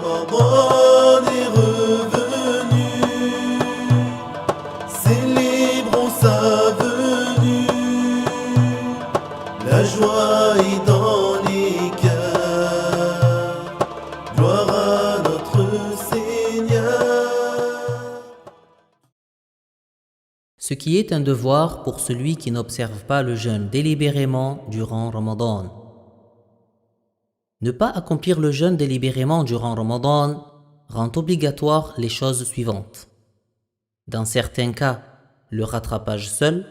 Ramadan est revenu, célébrons sa venue. La joie est dans les cœurs, gloire à notre Seigneur. Ce qui est un devoir pour celui qui n'observe pas le jeûne délibérément durant Ramadan. Ne pas accomplir le jeûne délibérément durant Ramadan rend obligatoire les choses suivantes. Dans certains cas, le rattrapage seul,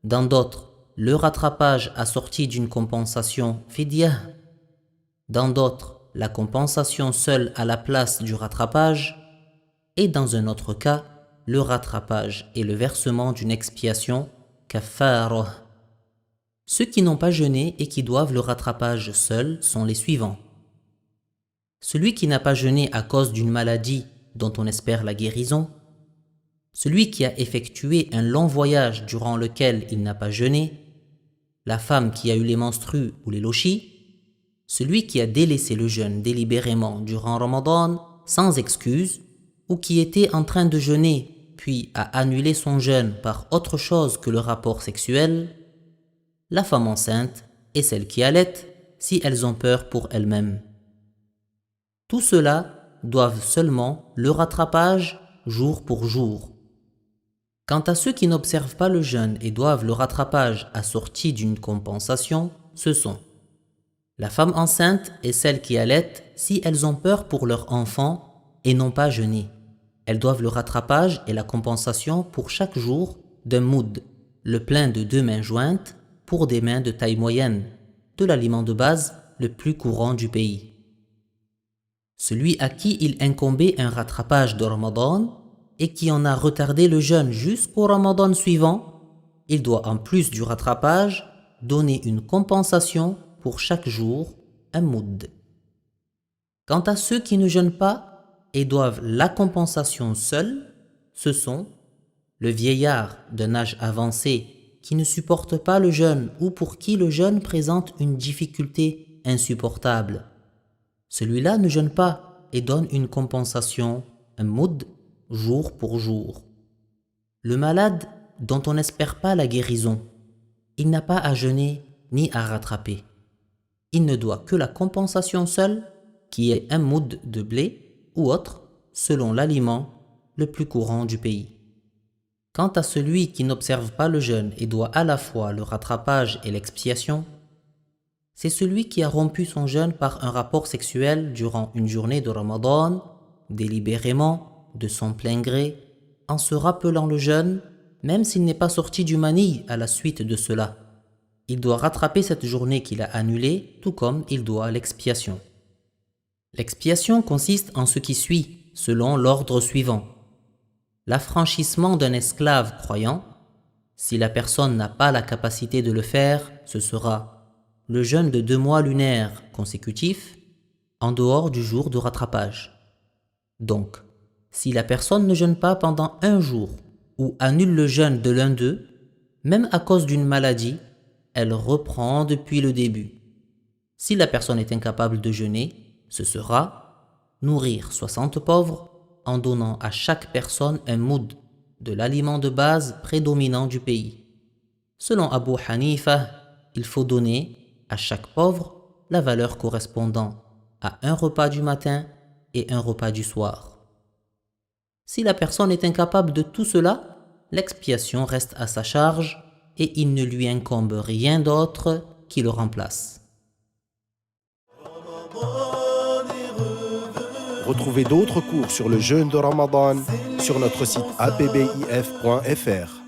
dans d'autres, le rattrapage assorti d'une compensation fidyah, dans d'autres, la compensation seule à la place du rattrapage, et dans un autre cas, le rattrapage et le versement d'une expiation kaffara. Ceux qui n'ont pas jeûné et qui doivent le rattrapage seul sont les suivants. Celui qui n'a pas jeûné à cause d'une maladie dont on espère la guérison, celui qui a effectué un long voyage durant lequel il n'a pas jeûné, la femme qui a eu les menstrues ou les lochis, celui qui a délaissé le jeûne délibérément durant Ramadan sans excuse ou qui était en train de jeûner puis a annulé son jeûne par autre chose que le rapport sexuel, la femme enceinte et celle qui allaite si elles ont peur pour elles-mêmes. Tout cela doivent seulement le rattrapage jour pour jour. Quant à ceux qui n'observent pas le jeûne et doivent le rattrapage assorti d'une compensation, ce sont la femme enceinte et celle qui allaite si elles ont peur pour leur enfant et n'ont pas jeûné. Elles doivent le rattrapage et la compensation pour chaque jour d'un moud, le plein de 2 mains jointes, pour des mains de taille moyenne, de l'aliment de base le plus courant du pays. Celui à qui il incombait un rattrapage de Ramadan et qui en a retardé le jeûne jusqu'au Ramadan suivant, il doit en plus du rattrapage donner une compensation pour chaque jour, un moud. Quant à ceux qui ne jeûnent pas et doivent la compensation seuls, ce sont le vieillard d'un âge avancé qui ne supporte pas le jeûne ou pour qui le jeûne présente une difficulté insupportable. Celui-là ne jeûne pas et donne une compensation, un moud, jour pour jour. Le malade dont on n'espère pas la guérison, il n'a pas à jeûner ni à rattraper. Il ne doit que la compensation seule, qui est un moud de blé ou autre, selon l'aliment le plus courant du pays. Quant à celui qui n'observe pas le jeûne et doit à la fois le rattrapage et l'expiation, c'est celui qui a rompu son jeûne par un rapport sexuel durant une journée de Ramadan, délibérément, de son plein gré, en se rappelant le jeûne, même s'il n'est pas sorti du mani à la suite de cela. Il doit rattraper cette journée qu'il a annulée, tout comme il doit l'expiation. L'expiation consiste en ce qui suit, selon l'ordre suivant. L'affranchissement d'un esclave croyant, si la personne n'a pas la capacité de le faire, ce sera le jeûne de 2 mois lunaires consécutifs, en dehors du jour de rattrapage. Donc, si la personne ne jeûne pas pendant 1 jour ou annule le jeûne de l'un d'eux, même à cause d'une maladie, elle reprend depuis le début. Si la personne est incapable de jeûner, ce sera nourrir 60 pauvres en donnant à chaque personne un moud, de l'aliment de base prédominant du pays. Selon Abu Hanifa, il faut donner à chaque pauvre la valeur correspondant à un repas du matin et un repas du soir. Si la personne est incapable de tout cela, l'expiation reste à sa charge et il ne lui incombe rien d'autre qui le remplace. Retrouvez d'autres cours sur le jeûne de Ramadan sur notre site apbif.fr.